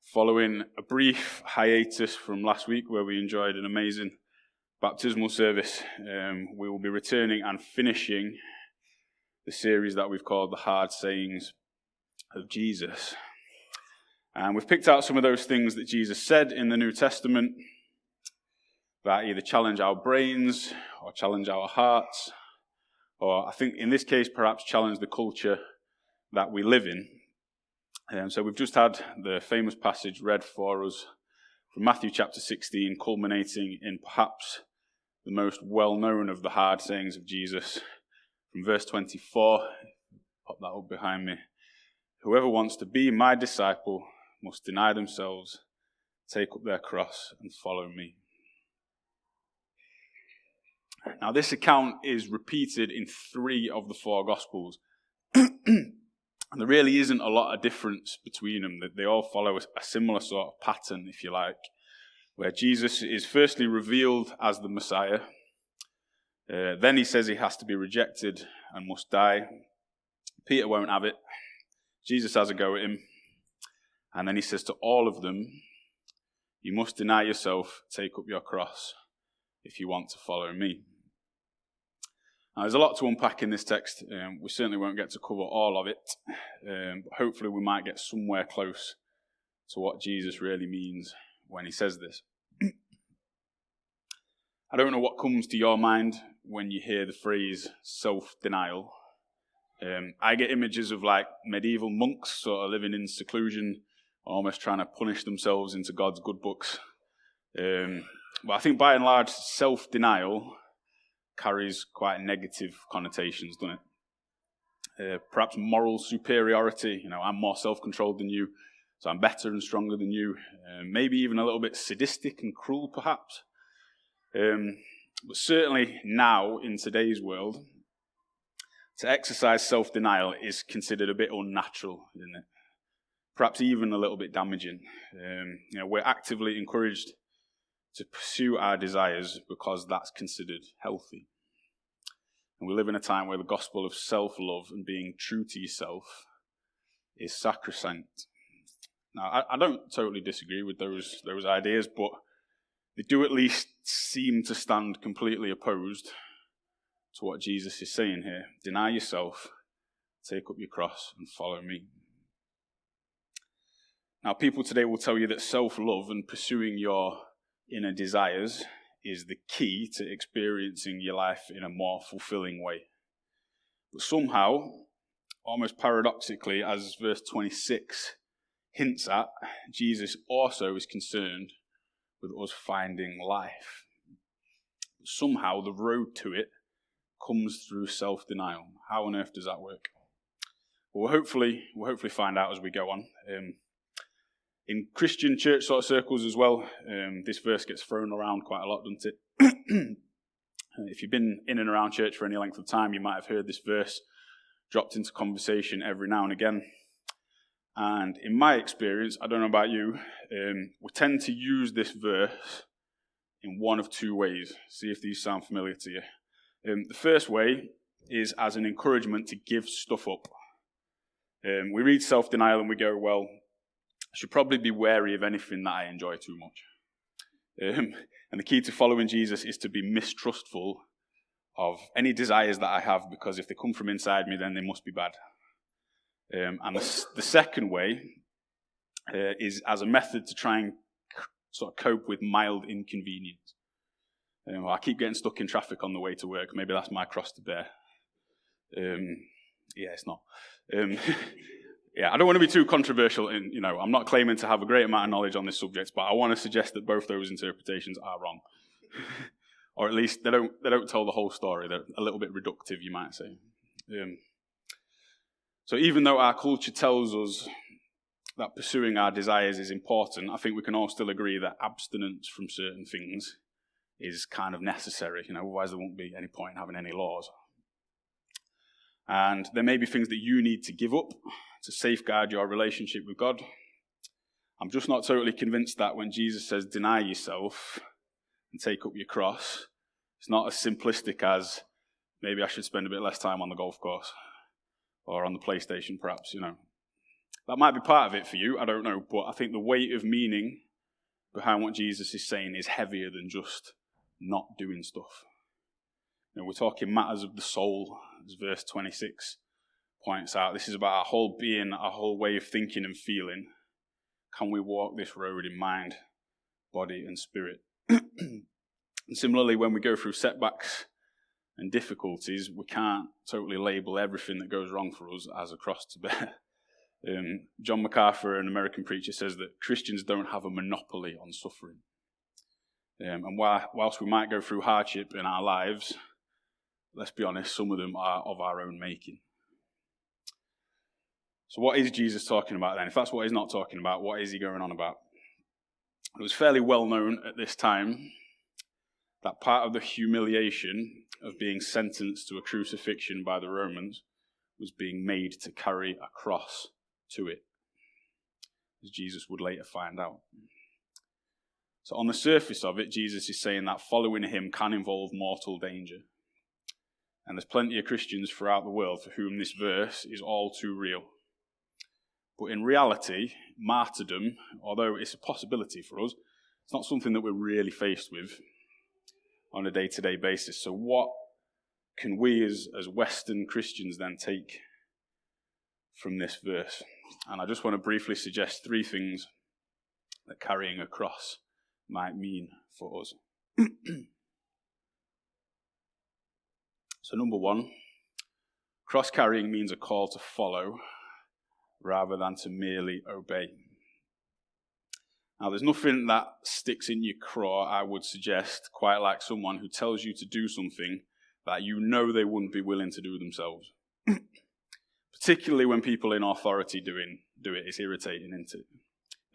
Following a brief hiatus from last week where we enjoyed an amazing baptismal service, we will be returning and finishing the series that we've called The Hard Sayings of Jesus. And we've picked out some of those things that Jesus said in the New Testament that either challenge our brains or challenge our hearts, or I think in this case perhaps challenge the culture that we live in. So we've just had the famous passage read for us from Matthew chapter 16, culminating in perhaps the most well-known of the hard sayings of Jesus. From verse 24, pop that up behind me. Whoever wants to be my disciple must deny themselves, take up their cross, and follow me. Now this account is repeated in 3 of the 4 Gospels. And there really isn't a lot of difference between them. They all follow a similar sort of pattern, if you like, where Jesus is firstly revealed as the Messiah. Then he says he has to be rejected and must die. Peter won't have it. Jesus has a go at him. And then he says to all of them, you must deny yourself, take up your cross if you want to follow me. Now, there's a lot to unpack in this text. We certainly won't get to cover all of it, but hopefully we might get somewhere close to what Jesus really means when he says this. I don't know what comes to your mind when you hear the phrase self-denial. I get images of like medieval monks sort of living in seclusion, almost trying to punish themselves into God's good books. But I think by and large, self-denial carries quite negative connotations, doesn't it? Perhaps moral superiority. I'm more self-controlled than you, so I'm better and stronger than you. Maybe even a little bit sadistic and cruel, perhaps. But certainly now, in today's world, to exercise self-denial is considered a bit unnatural, isn't it? Perhaps even a little bit damaging. We're actively encouraged to pursue our desires because that's considered healthy. And we live in a time where the gospel of self-love and being true to yourself is sacrosanct. Now, I don't totally disagree with those ideas, but they do at least seem to stand completely opposed to what Jesus is saying here. Deny yourself, take up your cross, and follow me. Now, people today will tell you that self-love and pursuing your inner desires is the key to experiencing your life in a more fulfilling way. But somehow, almost paradoxically, as verse 26 hints at, Jesus also is concerned with us finding life. But somehow the road to it comes through self-denial. How on earth does that work? Well, we'll hopefully find out as we go on. In Christian church sort of circles as well, this verse gets thrown around quite a lot, doesn't it? If you've been in and around church for any length of time, you might have heard this verse dropped into conversation every now and again. And in my experience, I don't know about you, we tend to use this verse in one of 2 ways. See if these sound familiar to you. The first way is as an encouragement to give stuff up. We read self-denial and we go, well, I should probably be wary of anything that I enjoy too much. And the key to following Jesus is to be mistrustful of any desires that I have, because if they come from inside me, then they must be bad. And the second way is as a method to try and sort of cope with mild inconvenience. I keep getting stuck in traffic on the way to work. Maybe that's my cross to bear. Yeah, it's not. Yeah, I don't want to be too controversial. I'm not claiming to have a great amount of knowledge on this subject, but I want to suggest that both those interpretations are wrong. Or at least they don't tell the whole story. They're a little bit reductive, you might say. So even though our culture tells us that pursuing our desires is important, I think we can all still agree that abstinence from certain things is kind of necessary. Otherwise there won't be any point in having any laws. And there may be things that you need to give up to safeguard your relationship with God. I'm just not totally convinced that when Jesus says deny yourself and take up your cross, it's not as simplistic as maybe I should spend a bit less time on the golf course or on the PlayStation perhaps, That might be part of it for you, I don't know, but I think the weight of meaning behind what Jesus is saying is heavier than just not doing stuff. We're talking matters of the soul, as verse 26 points out. This is about our whole being, our whole way of thinking and feeling. Can we walk this road in mind, body, and spirit? And similarly, when we go through setbacks and difficulties, we can't totally label everything that goes wrong for us as a cross to bear. John MacArthur, an American preacher, says that Christians don't have a monopoly on suffering. And whilst we might go through hardship in our lives, let's be honest, some of them are of our own making. So what is Jesus talking about then? If that's what he's not talking about, what is he going on about? It was fairly well known at this time that part of the humiliation of being sentenced to a crucifixion by the Romans was being made to carry a cross to it, as Jesus would later find out. So on the surface of it, Jesus is saying that following him can involve mortal danger. And there's plenty of Christians throughout the world for whom this verse is all too real. But in reality, martyrdom, although it's a possibility for us, it's not something that we're really faced with on a day-to-day basis. So what can we as Western Christians then take from this verse? And I just want to briefly suggest 3 things that carrying a cross might mean for us. So number 1, cross carrying means a call to follow rather than to merely obey. Now there's nothing that sticks in your craw, I would suggest, quite like someone who tells you to do something that you know they wouldn't be willing to do themselves. Particularly when people in authority do it, it's irritating, isn't it?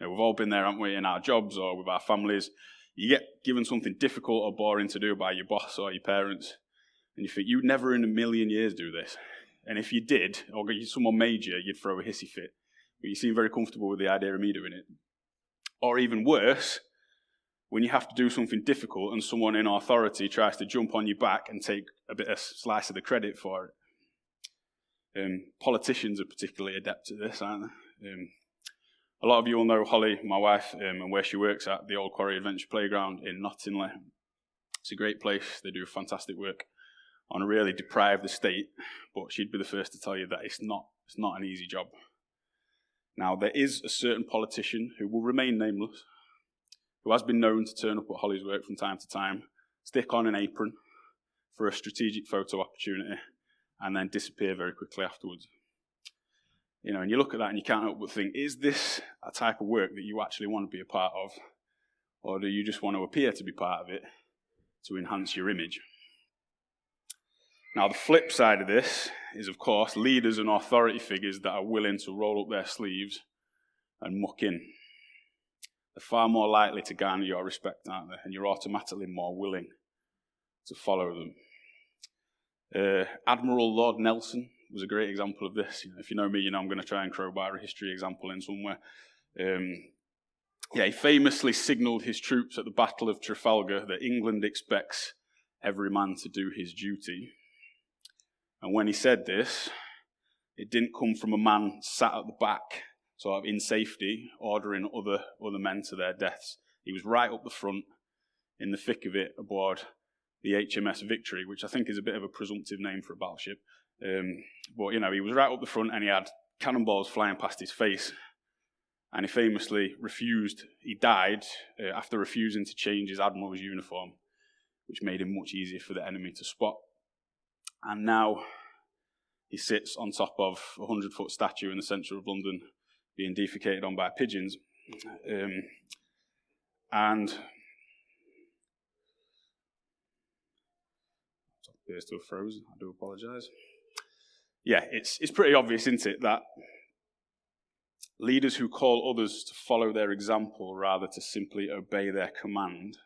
We've all been there, haven't we, in our jobs or with our families. You get given something difficult or boring to do by your boss or your parents, and you think, you'd never in a million years do this. And if you did, or someone made you, you'd throw a hissy fit. But you seem very comfortable with the idea of me doing it. Or even worse, when you have to do something difficult and someone in authority tries to jump on your back and take a slice of the credit for it. Politicians are particularly adept at this, aren't they? A lot of you will know Holly, my wife, and where she works at, the Old Quarry Adventure Playground in Nottingham. It's a great place. They do fantastic work on a really deprived estate, but she'd be the first to tell you that it's not an easy job. Now, there is a certain politician who will remain nameless, who has been known to turn up at Holly's work from time to time, stick on an apron for a strategic photo opportunity, and then disappear very quickly afterwards. And you look at that and you can't help but think, is this a type of work that you actually want to be a part of? Or do you just want to appear to be part of it to enhance your image? Now, the flip side of this is, of course, leaders and authority figures that are willing to roll up their sleeves and muck in. They're far more likely to garner your respect, aren't they? And you're automatically more willing to follow them. Admiral Lord Nelson was a great example of this. If you know me, I'm going to try and crowbar a history example in somewhere. He famously signalled his troops at the Battle of Trafalgar that England expects every man to do his duty. And when he said this, it didn't come from a man sat at the back, sort of in safety, ordering other men to their deaths. He was right up the front, in the thick of it, aboard the HMS Victory, which I think is a bit of a presumptive name for a battleship. But he was right up the front and he had cannonballs flying past his face. And he famously he died after refusing to change his admiral's uniform, which made him much easier for the enemy to spot. And now he sits on top of a 100-foot statue in the centre of London, being defecated on by pigeons. And it appears to have frozen. I do apologise. It's pretty obvious, isn't it, that leaders who call others to follow their example rather to simply obey their command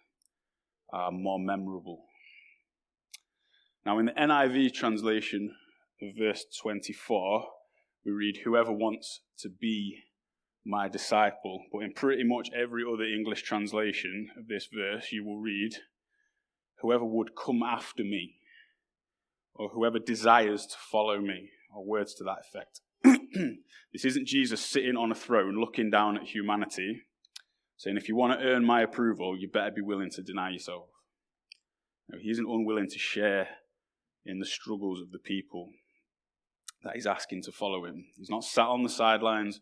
are more memorable. Now, in the NIV translation of verse 24, we read, "Whoever wants to be my disciple." But in pretty much every other English translation of this verse, you will read, "Whoever would come after me," or "whoever desires to follow me," or words to that effect. This isn't Jesus sitting on a throne looking down at humanity, saying, if you want to earn my approval, you better be willing to deny yourself. No, he isn't unwilling to share in the struggles of the people that he's asking to follow him. He's not sat on the sidelines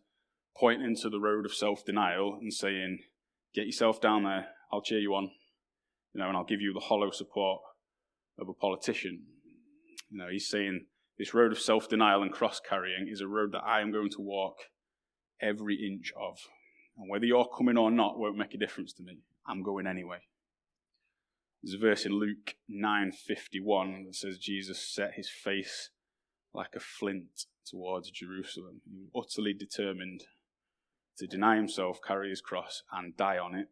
pointing to the road of self-denial and saying, get yourself down there, I'll cheer you on, and I'll give you the hollow support of a politician. He's saying, this road of self-denial and cross-carrying is a road that I am going to walk every inch of. And whether you're coming or not won't make a difference to me. I'm going anyway. There's a verse in Luke 9:51 that says Jesus set his face like a flint towards Jerusalem. He was utterly determined to deny himself, carry his cross, and die on it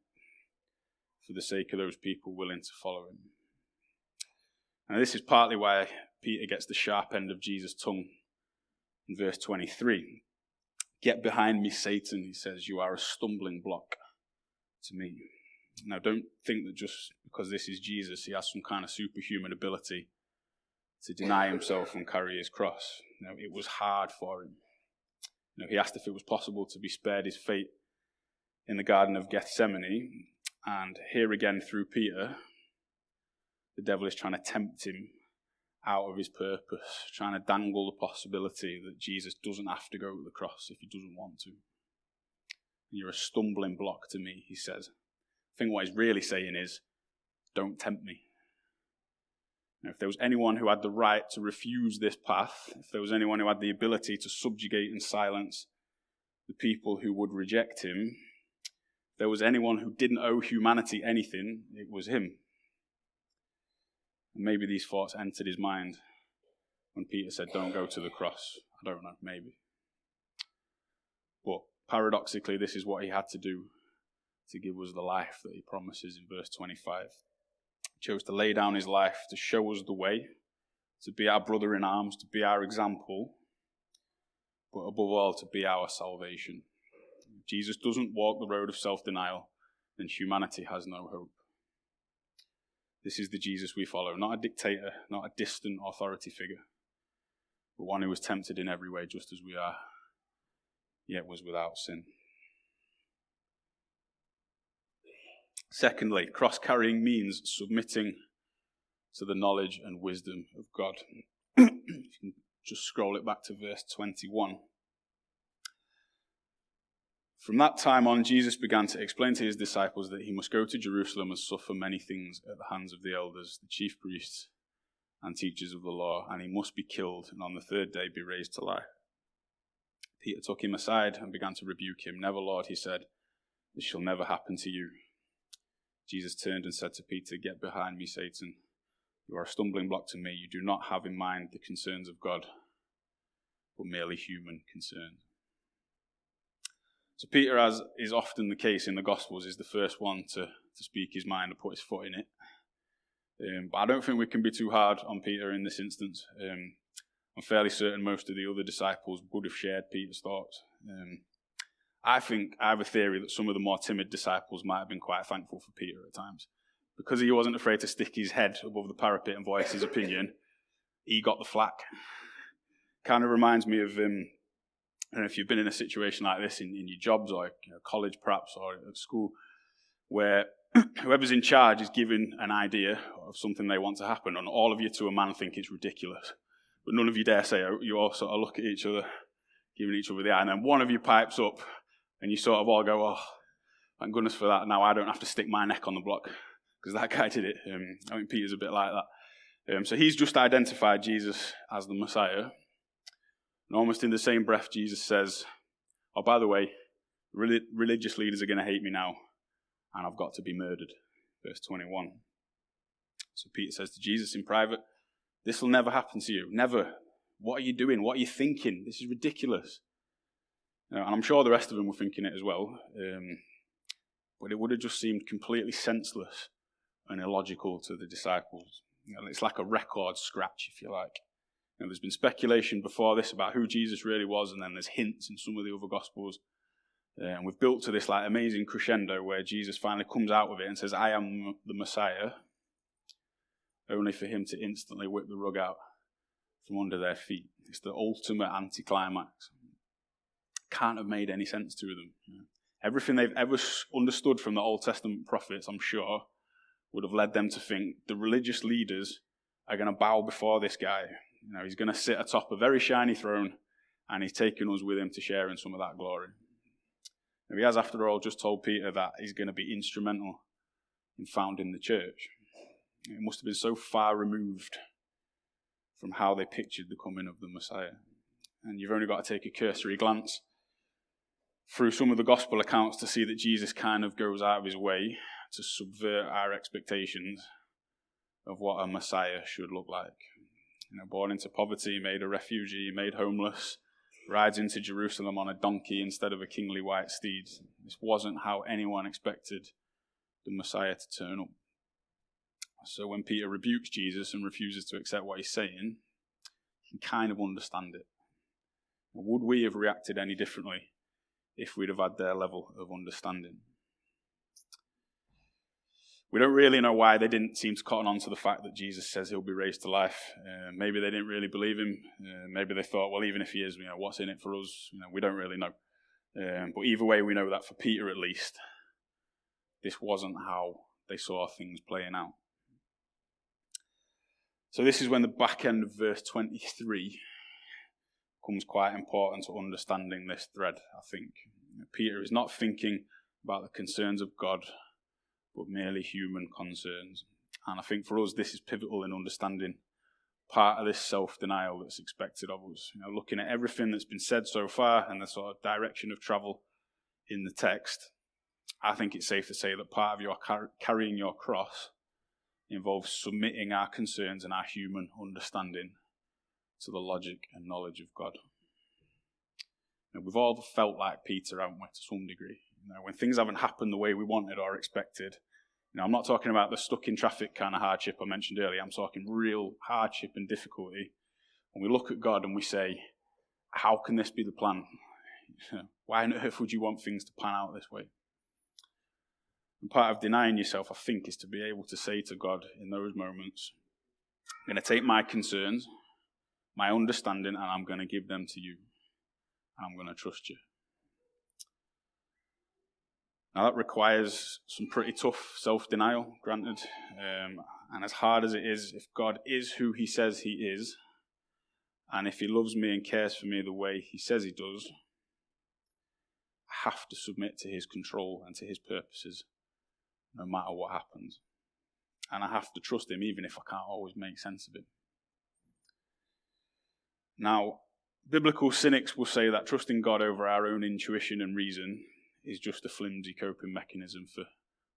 for the sake of those people willing to follow him. And this is partly why Peter gets the sharp end of Jesus' tongue in verse 23. Get behind me, Satan, he says, you are a stumbling block to me. Now, don't think that just because this is Jesus, he has some kind of superhuman ability to deny himself and carry his cross. It was hard for him. He asked if it was possible to be spared his fate in the Garden of Gethsemane. And here again, through Peter, the devil is trying to tempt him out of his purpose, trying to dangle the possibility that Jesus doesn't have to go to the cross if he doesn't want to. You're a stumbling block to me, he says. I think what he's really saying is, don't tempt me. If there was anyone who had the right to refuse this path, if there was anyone who had the ability to subjugate and silence the people who would reject him, if there was anyone who didn't owe humanity anything, it was him. And maybe these thoughts entered his mind when Peter said, don't go to the cross. I don't know, maybe. But paradoxically, this is what he had to do to give us the life that he promises in verse 25. He chose to lay down his life to show us the way, to be our brother in arms, to be our example, but above all, to be our salvation. If Jesus doesn't walk the road of self-denial, then humanity has no hope. This is the Jesus we follow, not a dictator, not a distant authority figure, but one who was tempted in every way just as we are, yet was without sin. Secondly, cross-carrying means submitting to the knowledge and wisdom of God. You can just scroll it back to verse 21. From that time on, Jesus began to explain to his disciples that he must go to Jerusalem and suffer many things at the hands of the elders, the chief priests, and teachers of the law, and he must be killed and on the third day be raised to life. Peter took him aside and began to rebuke him. Never, Lord, he said, this shall never happen to you. Jesus turned and said to Peter, get behind me, Satan. You are a stumbling block to me. You do not have in mind the concerns of God, but merely human concerns. So Peter, as is often the case in the Gospels, is the first one to speak his mind and put his foot in it. But I don't think we can be too hard on Peter in this instance. I'm fairly certain most of the other disciples would have shared Peter's thoughts. I have a theory that some of the more timid disciples might have been quite thankful for Peter at times. Because he wasn't afraid to stick his head above the parapet and voice his opinion, he got the flack. Kind of reminds me of, I don't know if you've been in a situation like this in your jobs or college perhaps or at school, where whoever's in charge is given an idea of something they want to happen, and all of you to a man think it's ridiculous. But none of you dare say it. You all sort of look at each other, giving each other the eye, and then one of you pipes up, and you sort of all go, oh, thank goodness for that. Now I don't have to stick my neck on the block, because that guy did it. I think Peter's a bit like that. So he's just identified Jesus as the Messiah. And almost in the same breath, Jesus says, oh, by the way, religious leaders are going to hate me now, and I've got to be murdered. Verse 21. So Peter says to Jesus in private, this will never happen to you. Never. What are you doing? What are you thinking? This is ridiculous. And I'm sure the rest of them were thinking it as well. But it would have just seemed completely senseless and illogical to the disciples. It's like a record scratch, if you like. There's been speculation before this about who Jesus really was, and then there's hints in some of the other Gospels. And we've built to this like amazing crescendo where Jesus finally comes out with it and says, I am the Messiah, only for him to instantly whip the rug out from under their feet. It's the ultimate anticlimax. can't have made any sense to them. Everything they've ever understood from the Old Testament prophets, I'm sure, would have led them to think the religious leaders are going to bow before this guy. He's going to sit atop a very shiny throne, and he's taking us with him to share in some of that glory. He has, after all, just told Peter that he's going to be instrumental in founding the church. It must have been so far removed from how they pictured the coming of the Messiah. And you've only got to take a cursory glance through some of the gospel accounts to see that Jesus kind of goes out of his way to subvert our expectations of what a Messiah should look like. Born into poverty, made a refugee, made homeless, rides into Jerusalem on a donkey instead of a kingly white steed. This wasn't how anyone expected the Messiah to turn up. So when Peter rebukes Jesus and refuses to accept what he's saying, you can kind of understand it. Would we have reacted any differently if we'd have had their level of understanding? We don't really know why they didn't seem to cotton on to the fact that Jesus says he'll be raised to life. Maybe they didn't really believe him. Maybe they thought, well, even if he is, what's in it for us? We don't really know. But either way, we know that for Peter at least, this wasn't how they saw things playing out. So this is when the back end of verse 23 becomes quite important to understanding this thread, I think. Peter is not thinking about the concerns of God, but merely human concerns. And I think for us, this is pivotal in understanding part of this self-denial that's expected of us. Looking at everything that's been said so far and the sort of direction of travel in the text, I think it's safe to say that part of your carrying your cross involves submitting our concerns and our human understanding to the logic and knowledge of God. We've all felt like Peter, haven't we, to some degree? When things haven't happened the way we wanted or expected. I'm not talking about the stuck in traffic kind of hardship I mentioned earlier. I'm talking real hardship and difficulty. When we look at God and we say, how can this be the plan? Why on earth would you want things to pan out this way? And part of denying yourself, I think, is to be able to say to God in those moments, I'm going to take my concerns, my understanding, and I'm going to give them to you. I'm going to trust you. Now that requires some pretty tough self-denial, granted. And as hard as it is, if God is who he says he is, and if he loves me and cares for me the way he says he does, I have to submit to his control and to his purposes, no matter what happens. And I have to trust him even if I can't always make sense of it. Now, biblical cynics will say that trusting God over our own intuition and reason is just a flimsy coping mechanism for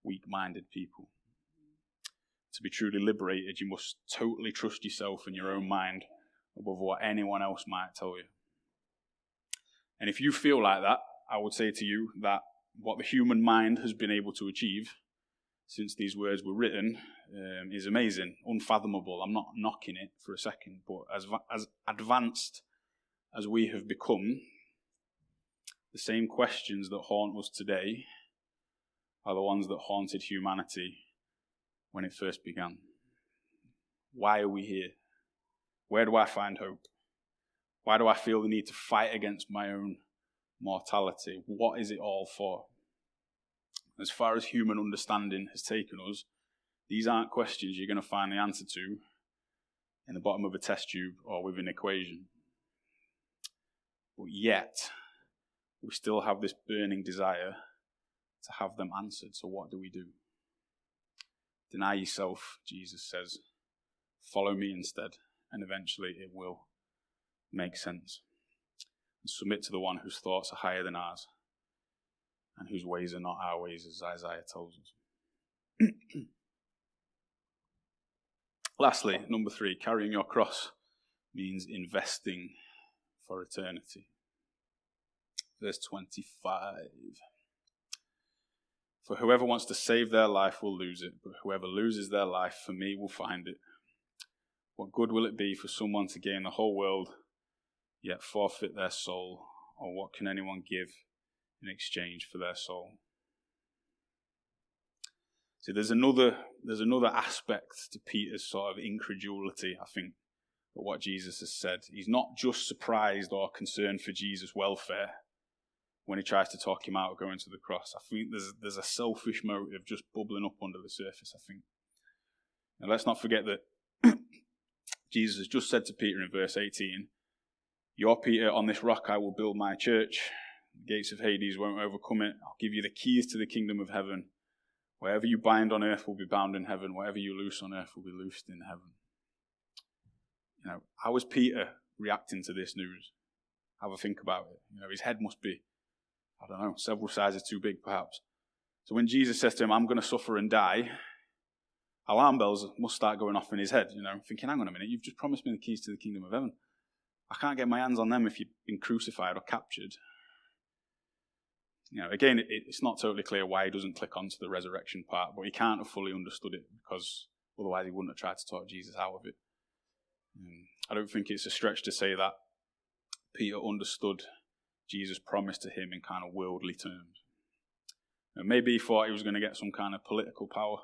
weak-minded people. To be truly liberated, you must totally trust yourself and your own mind above what anyone else might tell you. And if you feel like that, I would say to you that what the human mind has been able to achieve since these words were written is amazing, unfathomable. I'm not knocking it for a second, but as advanced as we have become, the same questions that haunt us today are the ones that haunted humanity when it first began. Why are we here? Where do I find hope? Why do I feel the need to fight against my own mortality? What is it all for? As far as human understanding has taken us, these aren't questions you're going to find the answer to in the bottom of a test tube or with an equation. But yet, we still have this burning desire to have them answered. So what do we do? Deny yourself, Jesus says. Follow me instead, and eventually it will make sense. And submit to the one whose thoughts are higher than ours, and whose ways are not our ways, as Isaiah tells us. Lastly, number 3, carrying your cross means investing for eternity. Verse 25. For whoever wants to save their life will lose it, but whoever loses their life for me will find it. What good will it be for someone to gain the whole world, yet forfeit their soul? Or what can anyone give in exchange for their soul? See, there's another aspect to Peter's sort of incredulity, I think, at what Jesus has said. He's not just surprised or concerned for Jesus' welfare. when he tries to talk him out of going to the cross. I think there's a selfish motive just bubbling up under the surface, I think. Now let's not forget that Jesus has just said to Peter in verse 18, "You're Peter, on this rock I will build my church. The gates of Hades won't overcome it. I'll give you the keys to the kingdom of heaven. Whatever you bind on earth will be bound in heaven. Whatever you loose on earth will be loosed in heaven." How is Peter reacting to this news? Have a think about it. His head must be, I don't know, several sizes too big perhaps. So when Jesus says to him, "I'm going to suffer and die," alarm bells must start going off in his head, thinking, hang on a minute, you've just promised me the keys to the kingdom of heaven. I can't get my hands on them if you've been crucified or captured. Again, it's not totally clear why he doesn't click onto the resurrection part, but he can't have fully understood it because otherwise he wouldn't have tried to talk Jesus out of it. I don't think it's a stretch to say that Peter understood Jesus' promise to him in kind of worldly terms. Maybe he thought he was going to get some kind of political power,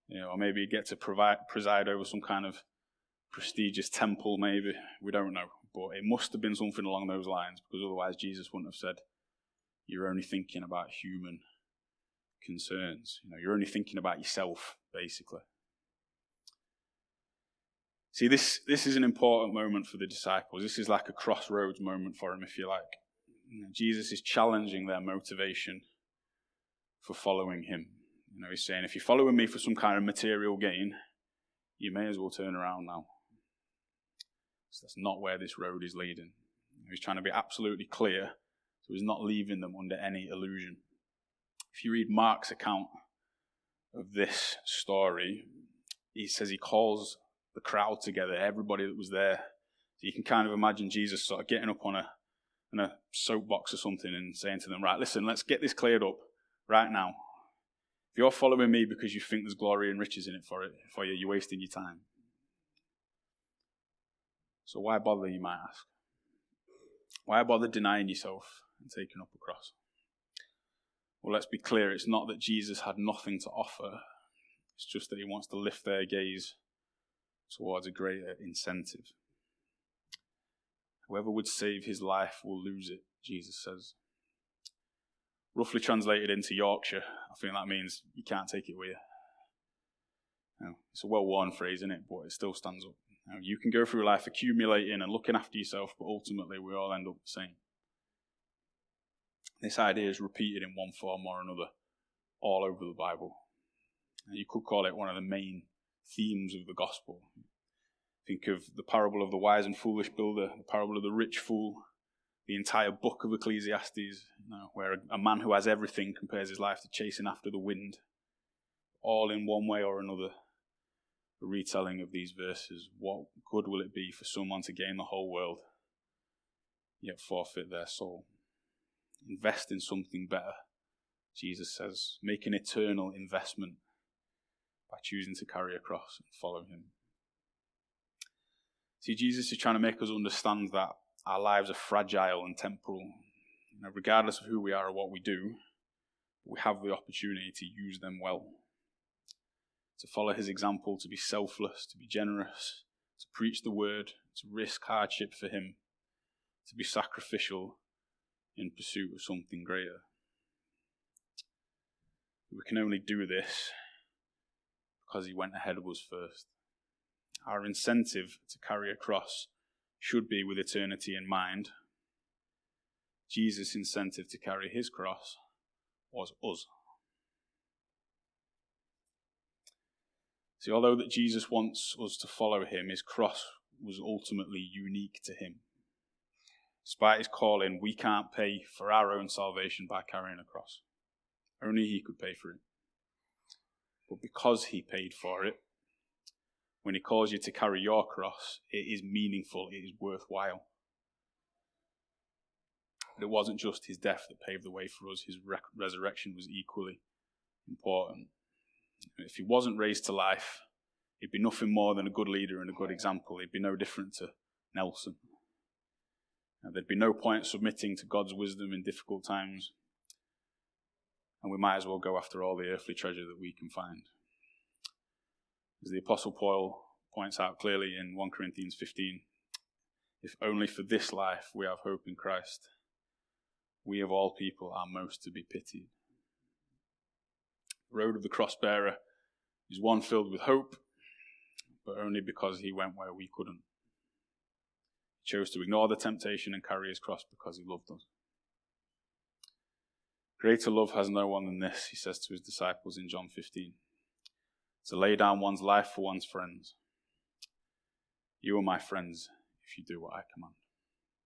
or maybe he'd get to preside over some kind of prestigious temple, maybe. We don't know. But it must have been something along those lines, because otherwise Jesus wouldn't have said, "You're only thinking about human concerns. You're only thinking about yourself," basically. See, this is an important moment for the disciples. This is like a crossroads moment for them, if you like. Jesus is challenging their motivation for following him. He's saying, if you're following me for some kind of material gain, you may as well turn around now. So that's not where this road is leading. He's trying to be absolutely clear, so he's not leaving them under any illusion. If you read Mark's account of this story, he says he calls the crowd together, everybody that was there. So you can kind of imagine Jesus sort of getting up on a soapbox or something and saying to them, "Right, listen, let's get this cleared up right now. If you're following me because you think there's glory and riches in it for you, you're wasting your time. So why bother, you might ask? Why bother denying yourself and taking up a cross?" Well, let's be clear, it's not that Jesus had nothing to offer. It's just that he wants to lift their gaze towards a greater incentive. Whoever would save his life will lose it, Jesus says. Roughly translated into Yorkshire, I think that means you can't take it with you. It's a well-worn phrase, isn't it? But it still stands up. You can go through life accumulating and looking after yourself, but ultimately we all end up the same. This idea is repeated in one form or another all over the Bible. You could call it one of the main themes of the gospel. Think of the parable of the wise and foolish builder, the parable of the rich fool, the entire book of Ecclesiastes, where a man who has everything compares his life to chasing after the wind. All in one way or another, a retelling of these verses. What good will it be for someone to gain the whole world, yet forfeit their soul? Invest in something better, Jesus says. Make an eternal investment by choosing to carry a cross and follow him. See, Jesus is trying to make us understand that our lives are fragile and temporal. Regardless of who we are or what we do, we have the opportunity to use them well. To follow his example, to be selfless, to be generous, to preach the word, to risk hardship for him, to be sacrificial in pursuit of something greater. We can only do this because he went ahead of us first. Our incentive to carry a cross should be with eternity in mind. Jesus' incentive to carry his cross was us. See, although that Jesus wants us to follow him, his cross was ultimately unique to him. Despite his calling, we can't pay for our own salvation by carrying a cross. Only he could pay for it. But because he paid for it, when he calls you to carry your cross, it is meaningful, it is worthwhile. But it wasn't just his death that paved the way for us, his resurrection was equally important. If he wasn't raised to life, he'd be nothing more than a good leader and a good example. He'd be no different to Nelson. There'd be no point submitting to God's wisdom in difficult times. And we might as well go after all the earthly treasure that we can find. As the Apostle Paul points out clearly in 1 Corinthians 15, if only for this life we have hope in Christ, we of all people are most to be pitied. The road of the cross-bearer is one filled with hope, but only because he went where we couldn't. He chose to ignore the temptation and carry his cross because he loved us. Greater love has no one than this, he says to his disciples in John 15, to lay down one's life for one's friends. You are my friends if you do what I command.